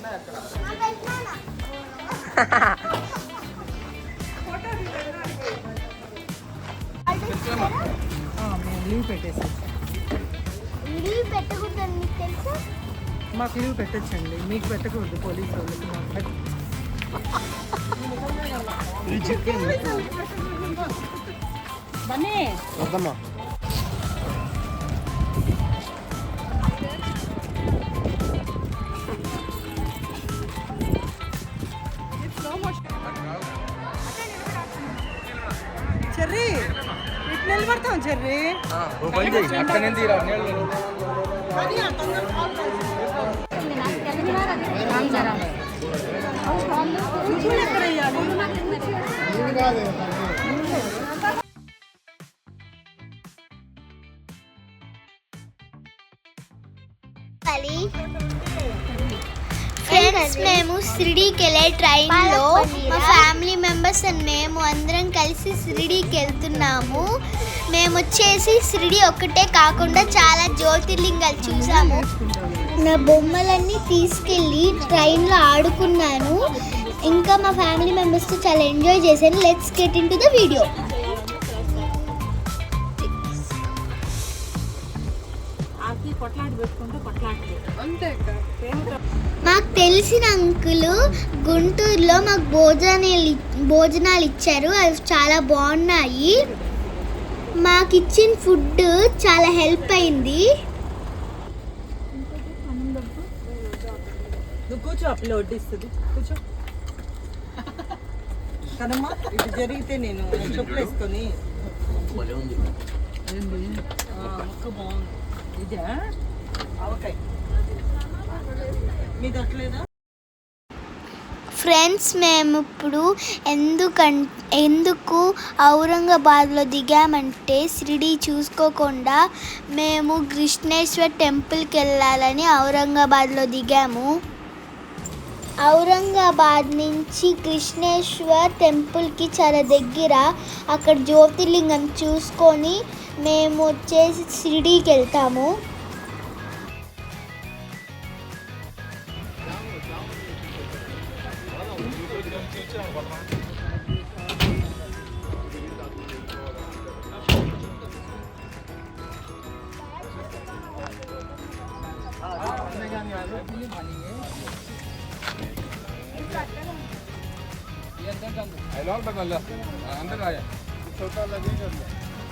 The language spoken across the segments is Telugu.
లీవ్ పెట్టేసి లీవ్ పెట్టకూడదని మీకు తెలుసా? మాకు లీవ్ పెట్టచ్చండి, మీకు పెట్టకూడదు పోలీసు వాళ్ళకి. వద్దమ్మా. చెర్రీ ఇటు నిలబడతాం చెర్రీ. ఫ్రెండ్స్, మేము షిరిడీకి వెళ్ళే ట్రైన్లో మా ఫ్యామిలీ మెంబర్స్ అండ్ మేము అందరం కలిసి షిరిడీకి వెళ్తున్నాము. మేము వచ్చేసి షిరిడీ ఒక్కటే కాకుండా చాలా జ్యోతిర్లింగాలు చూసాము. నా బొమ్మలన్నీ తీసుకెళ్ళి ట్రైన్లో ఆడుకున్నాను. ఇంకా మా ఫ్యామిలీ మెంబర్స్తో చాలా ఎంజాయ్ చేశాను. Let's get in to the video. మాకు తెలిసిన అంకులు గుంటూరులో మాకు భోజనాలు ఇచ్చారు. అవి చాలా బాగున్నాయి. మాకు ఇచ్చిన ఫుడ్ చాలా హెల్ప్ అయింది. కూర్చో, అప్పుడు వడ్డిస్తుంది. కూర్చో కదమ్మా. ఇటు జరిగితే నేను చెప్పులు వేసుకొని ముక్క బాగుంది. ఇదా అవకాయ మీద అట్లేదా? ఫ్రెండ్స్, మేము ఇప్పుడు ఎందుకు ఔరంగాబాద్లో దిగామంటే షిరిడీ చూసుకోకుండా మేము కృష్ణేశ్వర్ టెంపుల్కి వెళ్ళాలని ఔరంగాబాద్లో దిగాము. ఔరంగాబాద్ నుంచి కృష్ణేశ్వర్ టెంపుల్కి చాలా దగ్గర. అక్కడ జ్యోతిర్లింగం చూసుకొని మేము వచ్చేసి షిరిడీకి వెళ్తాము.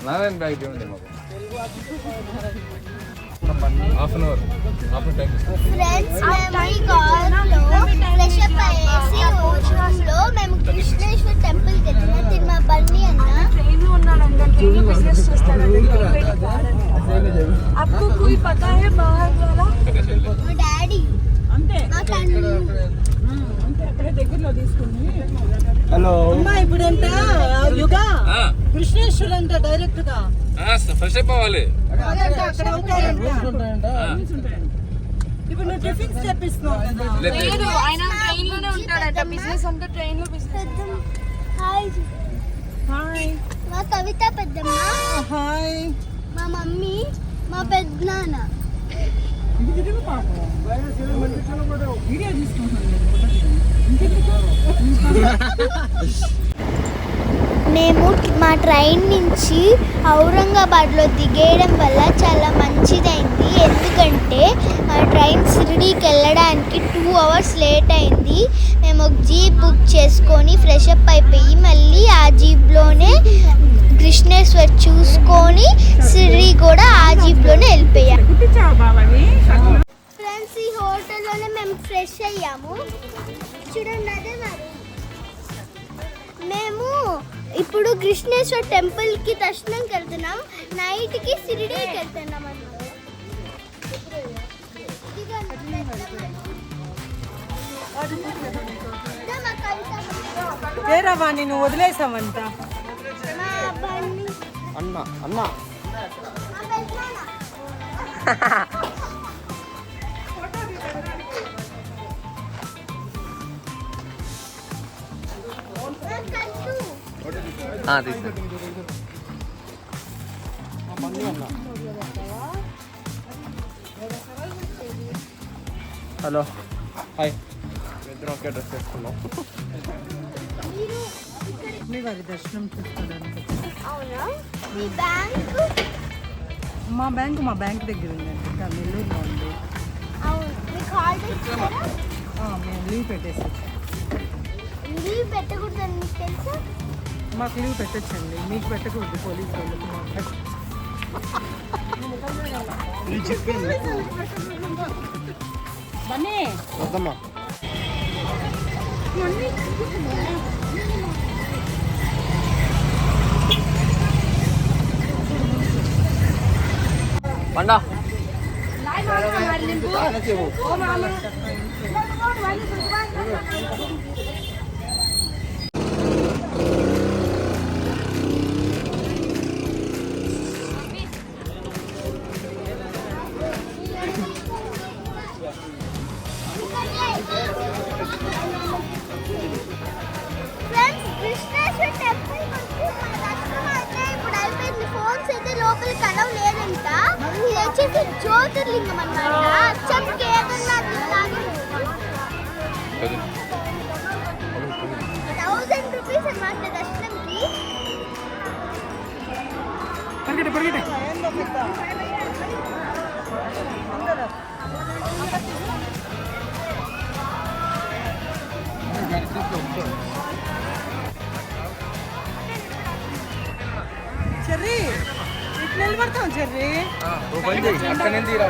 నారాయణ బ్యాగ్ ఇవ్వండి మాకు. హాఫ్ అన్ అవర్ ఫ్రెండ్స్, మేము ఈ కార్లో ఫ్రెష్ అప్ అయ్యేసి ఓషన్లో మేము కృష్ణేశ్వర్ టెంపుల్కి వెళ్తున్నాం. ఇది మా బండి అన్న. ट्रेन ఉన్నాడండి, ట్రైన్ బిజినెస్ చేస్తాడండి. आपको कोई पता है बाहर वाला? మా డాడీ అంతే నాకు అన్ని అంతే అక్కడే దగ్గరలో తీసుకుని. హలో అమ్మా, ఇప్పుడంట యుగా కృష్ణేశ్వర్ అంట డైరెక్ట్ గా ఫ్రెష్ అప్ అవ్వాలి. అక్కడ అవుతారంట. ఇప్పుడు నువ్వు టిఫిన్స్ తెప్పిస్తున్నావు కదా. లేదు, ఆయన ట్రైన్ లోనే ఉంటాడట. బిజినెస్ అంటే ట్రైన్ లో బిజినెస్. Hi hi. మా కవిత పెద్దమ్మ, హాయ్. మా మమ్మీ, మా పెద్దనాన్న. వీడియో తీసుకుంటున్నాను. మేము మా ట్రైన్ నుంచి ఔరంగాబాద్లో దిగేయడం వల్ల చాలా మంచిదైంది. ఎందుకంటే మా ట్రైన్ షిరిడీకి వెళ్ళడానికి 2 hours లేట్ అయింది. మేము ఒక జీప్ బుక్ చేసుకొని ఫ్రెష్ అప్ అయిపోయి మళ్ళీ ఆ జీప్లోనే కృష్ణేశ్వర్ చూసుకొని షిరిడీ కూడా ఆ జీప్లోనే వెళ్ళిపోయాం. ఫ్రెండ్స్, ఈ హోటల్లోనే మేము ఫ్రెష్ అయ్యాము. చూడండి, అదే మరి. మేము ఇప్పుడు కృష్ణేశ్వర్ టెంపుల్కి దర్శనంకి వెళ్తున్నాం. నైట్కి షిరిడీకి వెళ్తున్నాం అన్నమాట. వేరవా నేను వదిలేసామంట. అన్న అన్న హలో హాయ్. ఇద్దరం ఒకే డ్రెస్ వేసుకున్నాం. మీ వారి దర్శనం చూసుకోవడానికి. అవునా? మీ బ్యాంకు? మా బ్యాంక్ దగ్గర ఉందండి, ఇంకా నెల్లూరులో ఉంది. అవును. మీకు హాలిడే ఇచ్చారా? మేము లీవ్ పెట్టేసి. లీవ్ పెట్టకూడదని మీకు తెలుసా? మాకు లీవ్ పెట్టచ్చండి, మీకు పెట్టకూడదు. పోలీసు వాళ్ళకి బన్నీ వద్దమ్మా. పండా ఫ్రెండ్స్, కృష్ణేశ్వర టెంపుల్ నుంచి మన దర్శనం అయితే ఇప్పుడు అయిపోయింది. ఫోన్స్ అయితే లోపలికి అలవ్ లేదంట. ఇది వచ్చేసి జ్యోతిర్లింగం అన్నమాట. అచ్చం కేదార్నాథ్ లాగా 1000 రూపీస్ అన్నమాట దర్శనంకి. చెర్రీ ఇట్లా నిలబడతాం. చెర్రీ అక్కడ నుంచి తీరా.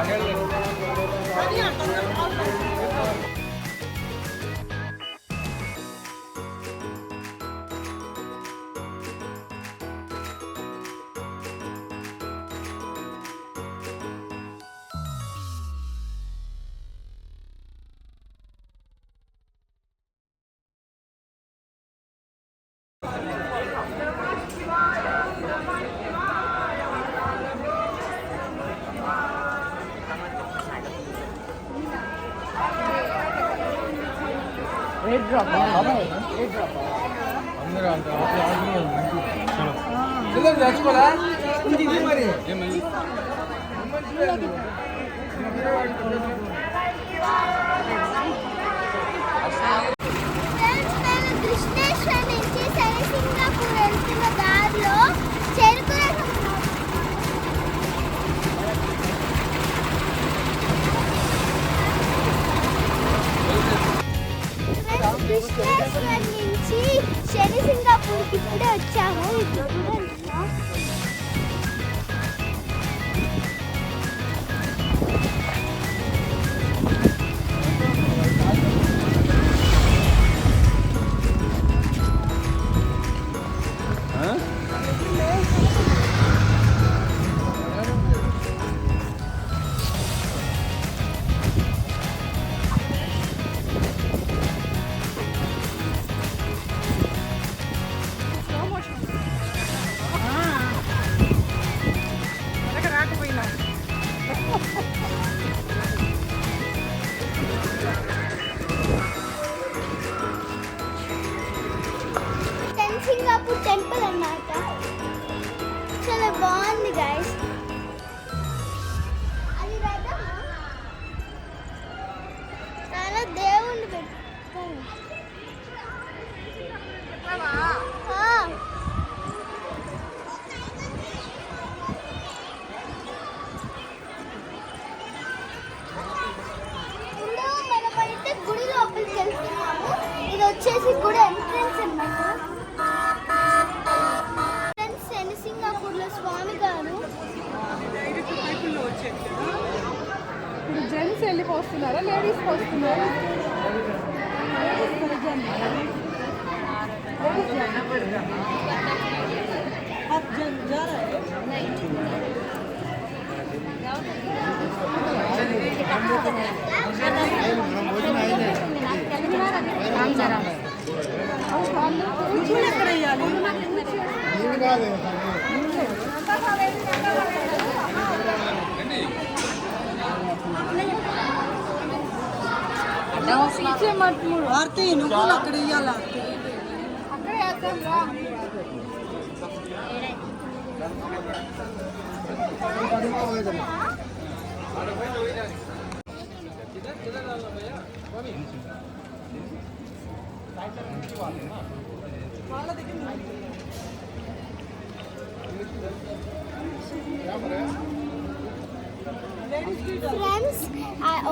అందరూ అంత నేర్చుకోవాలా మరి. ఫ్రెండ్స్, మేము కృష్ణేశ్వర్ నుంచి సింగాపూర్ వెళ్తున్న దారిలో చెరుకు రసం కృష్ణేశ్వర్ నుంచి సింగాపూర్కి ఇప్పుడే వచ్చాము. ఇప్పుడు సింగాపూర్ టెంపుల్ అన్నమాట. చాలా బాగుంది గైస్. అది రథమా? చాలా దేవుణ్ణి పెట్టారు. ఇప్పుడు మనమైతే గుడి లోపలికి వెళ్తున్నాము. ఇది వచ్చేసి గుడి ఎంట్రన్స్ అన్నమాట. సింగాపూర్లో స్వామి గారు ఇప్పుడు జెంట్స్ వెళ్ళిపోస్తున్నారా, లేడీస్ వస్తున్నారా? ఎక్కడ వేయాలి? ఆర్తి నువ్వు అక్కడ ఇయ్యాలి. వాళ్ళ దగ్గర ఫ్రెండ్స్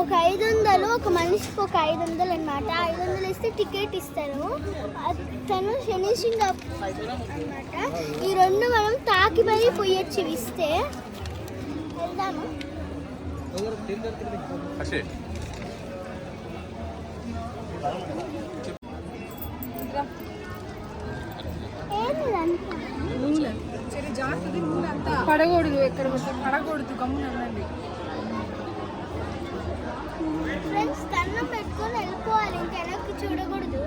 ఒక 500 ఒక మనిషికి ఒక 500 అన్నమాట. 500 ఇస్తే టికెట్ ఇస్తారు. తను ఫినిషింగ్ అప్ అన్నమాట. ఈ రెండు మనం తాకి మరీ పోయొచ్చు ఇస్తే. వెళ్దాము. పడకూడదు, ఎక్కడ పడకూడదు, గమ్మున ఉండండి. ఫ్రెండ్స్ కన్నం పెట్టుకొని వెళ్ళిపోవాలి, ఇంకా వెనక్కి చూడకూడదు.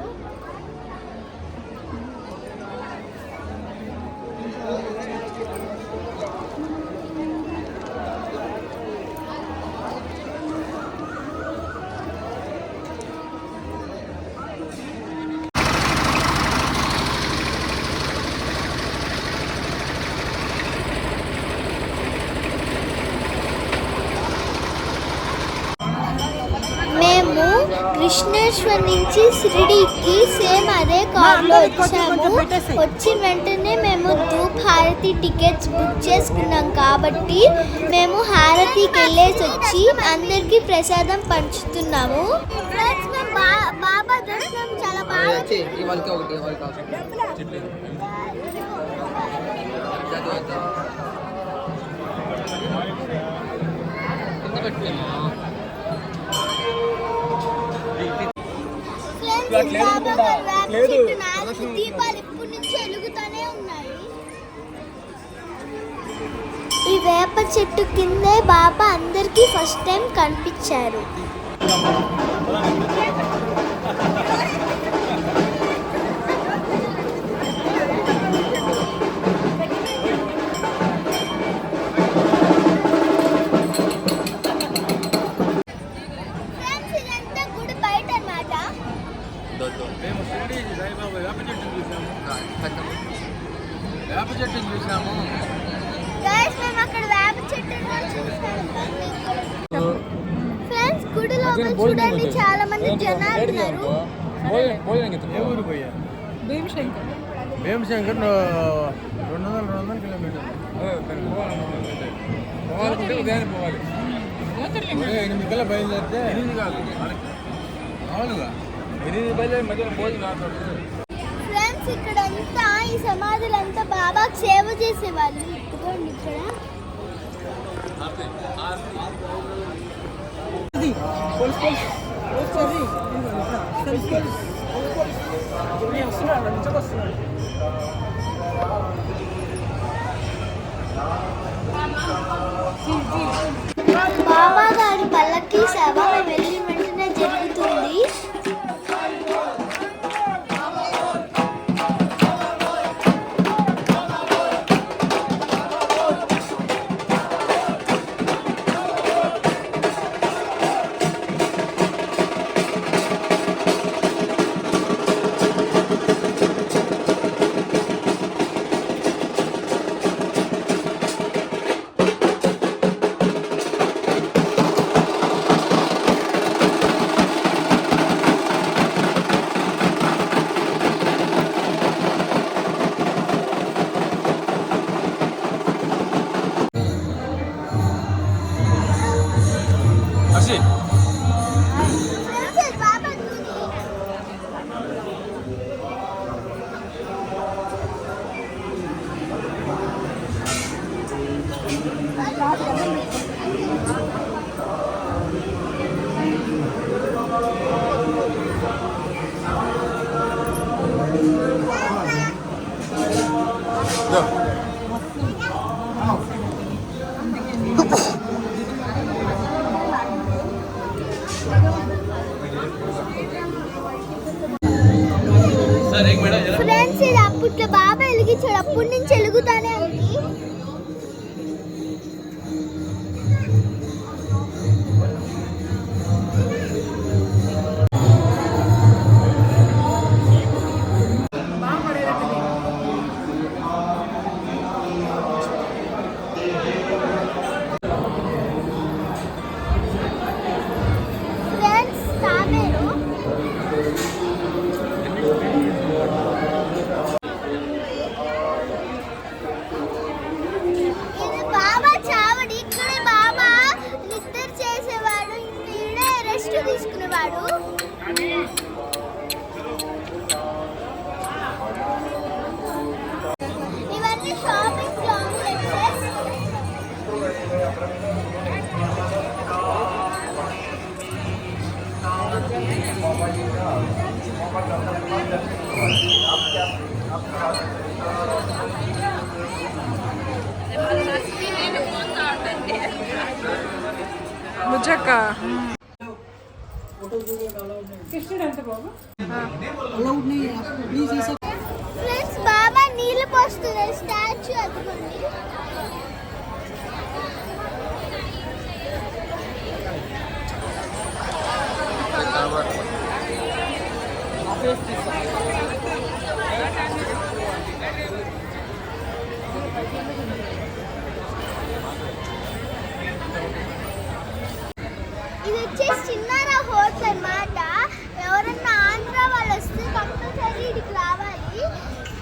మేము కృష్ణేశ్వర్ నుంచి షిరిడీకి సేమ్ అదే కార్లో వచ్చాము. వచ్చిన వెంటనే మేము ధూప్ హారతి టికెట్స్ బుక్ చేసుకున్నాం కాబట్టి మేము హారతికి వెళ్ళేసి వచ్చి అందరికీ ప్రసాదం పంచుతున్నాము. బాబా దర్శనం చాలా బాగా దీపాలు ఇప్పటి నుంచి వెలుగుతూనే ఉన్నాయి. ఈ వేప చెట్టు కిందే బాబా అందరికీ ఫస్ట్ టైం కనిపించారు. ఇదంతా గుడి బయట అన్నమాట. మేము షిరిడి సాయిబాబా వేప చెట్టుని చూసాము. గైస్ మేము అక్కడ వేప చెట్టుని చూసాము. ఫ్రెండ్స్ గుడి లోపల చూడండి చాలా మంది జనాలు ఉన్నారు. ఏ ఊరు పోయా? భీమశంకర్ 200 కిలోమీటర్లు పోవాలంటే ఉదయాన్నే పోవాలి. 8 కల్లా బయలుదేరితే 8 కాదు మామూలుగా 8 బయలుదేరి మధ్యలో భోజనం. ఫ్రెండ్స్ ఇక్కడంతా ఈ సమాధులంతా బాబాకి సేవ చేసేవాళ్ళు. ఇదిగోండి ఇక్కడ బాబా గారి పల్లకి సేవ మేము వెళ్ళిన వెంటనే జరుగుతుంది. ఫ్రెండ్స్ ఇది అప్పట్లో బాబా వెలిగించాడు, అప్పటి నుంచి వెలుగుతానే ఉంది. ఫ్రెండ్స్ తాబేరు ముజక్క ఫ్రెండ్స్ బాబా నీళ్ళు పోస్తున్నారు స్టాచ్యూ అదుకోండి. ఇది వచ్చేసి చిన్నారా హోటల్ అన్నమాట. ఎవరన్నా ఆంధ్ర వాళ్ళు వస్తే కంపల్సరీ ఇక్కడికి రావాలి.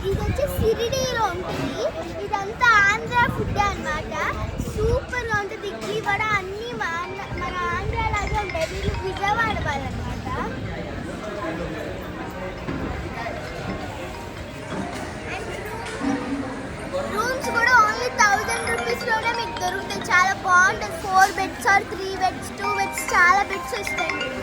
ఇది వచ్చి సిరిడీలో ఉంటుంది. ఇదంతా ఆంధ్ర ఫుడ్ అన్నమాట. సూపర్గా ఉంటుంది. ఇడ్లీ వడ అన్నీ మన ఆంధ్ర లాగా ఉంటాయి. వీళ్ళు విజయవాడ వాళ్ళు అన్నమాట. రూమ్స్ కూడా ఓన్లీ 1000 రూపీస్లోనే మీకు దొరుకుతాయి. చాలా బాగుంటుంది. 4 బెడ్స్ ఆర్ 3 బెడ్స్ 2 బెడ్స్ చాలా బెడ్స్ వస్తాయి మీకు.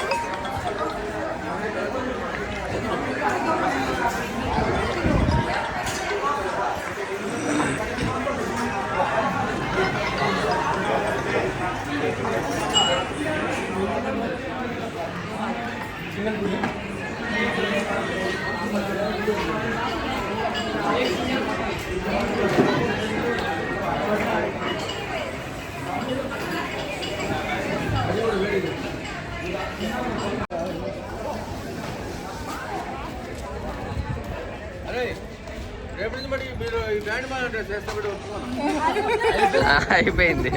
అరే రేపు నుంచి మరి మీరు ఈ బ్యాండ్ మాల చేస్తే అయిపోయింది.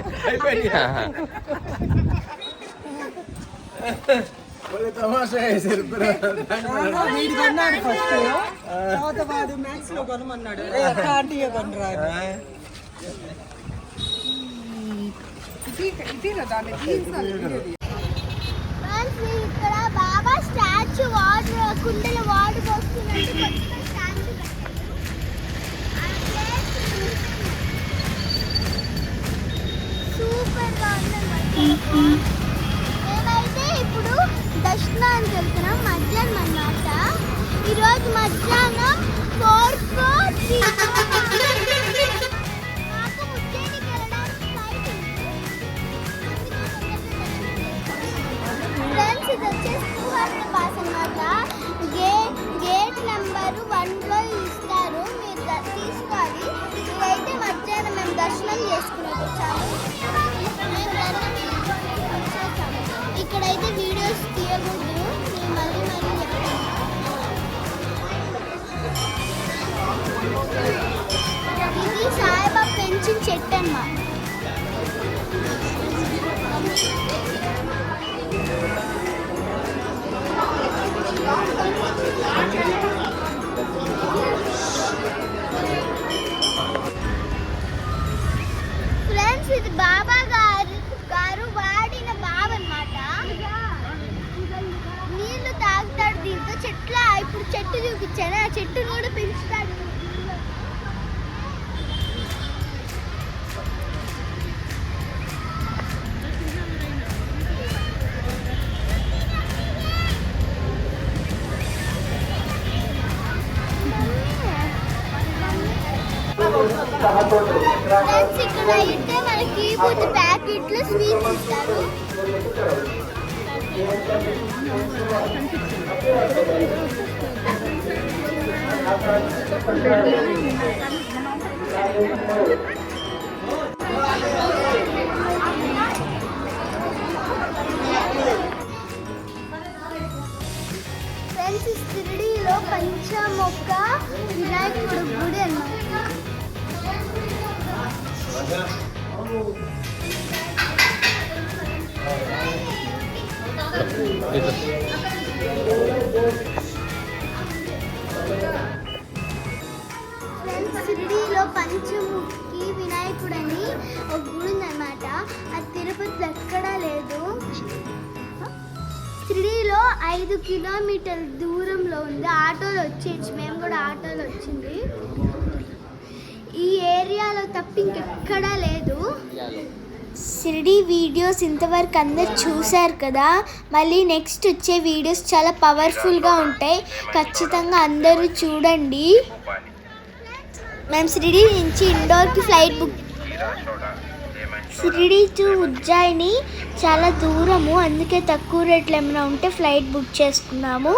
తమాషా వేసారు. వీడు కొన్నాడు ఫస్ట్, తర్వాత వాడు మ్యాథ్స్ లో కొనమన్నాడు. ఆంటీయే కొనరా. ఇక్కడ బాబా స్టాచ్యూ వాటర్ కుండలో వాటర్ పోస్తున్నట్టు కొత్త స్టాచ్యూ సూపర్గా ఉందన్నమాట. మేమైతే ఇప్పుడు దర్శనానికి వెళ్తున్నాం మధ్యాహ్నం అన్నమాట. ఈరోజు మధ్యాహ్నం 4:03 మాకు ఉజ్జయినికి వెళ్ళడానికి ఫ్లైట్ ఉంది. ఫ్రెండ్స్ ఇది వచ్చేసి 200 పాస్ అన్నమాట. గేట్ నెంబరు 1లో ఇస్తారు, మీరు తీసుకోవాలి. ఇదైతే మధ్యాహ్నం మేము దర్శనం చేసుకునేది వచ్చాము. మేము దర్శనం చేసుకొని వచ్చేసాము. ఇక్కడైతే వీడియోస్ తీయకూడదు, మేము మళ్ళీ చెప్తాము. ఇది సాయిబాబా పెంచిన చెట్టు అన్నమాట. ఫ్రెండ్స్ ఇది బాబా గారు వాడిన బావ అన్నమాట. నీళ్లు తాగుతాడు దీంతో. ఇప్పుడు చెట్టు చూపించాను, ఆ చెట్టును కూడా పెంచుతాడు. ఫ్రెండ్స్ ఇక్కడ అయితే మనకి విభూతి ప్యాకెట్లు స్వీట్స్ ఇస్తారు. ఫ్రెండ్స్ షిరిడీలో పంచముఖ వినాయకుడు గుడి అన్నమాట. షిరిడీలో పంచముఖి వినాయకుడు అని ఒక గుడి ఉందన్నమాట. అది తిరుపతిలో ఎక్కడా లేదు. షిరిడీలో 5 కిలోమీటర్ల దూరంలో ఉంది. ఆటోలో వచ్చేయచ్చు, మేము కూడా ఆటోలో వచ్చింది. ఈ ఏరియాలో తప్ప ఇంకెక్కడా లేదు. షిరిడి వీడియోస్ ఇంతవరకు అందరు చూశారు కదా, మళ్ళీ నెక్స్ట్ వచ్చే వీడియోస్ చాలా పవర్ఫుల్గా ఉంటాయి, ఖచ్చితంగా అందరూ చూడండి. మేము షిరిడి నుంచి ఇండోర్కి flight book, Shirdi to Ujjain చాలా దూరము, అందుకే తక్కువ రేట్లు ఏమైనా ఉంటే ఫ్లైట్ బుక్ చేసుకున్నాము.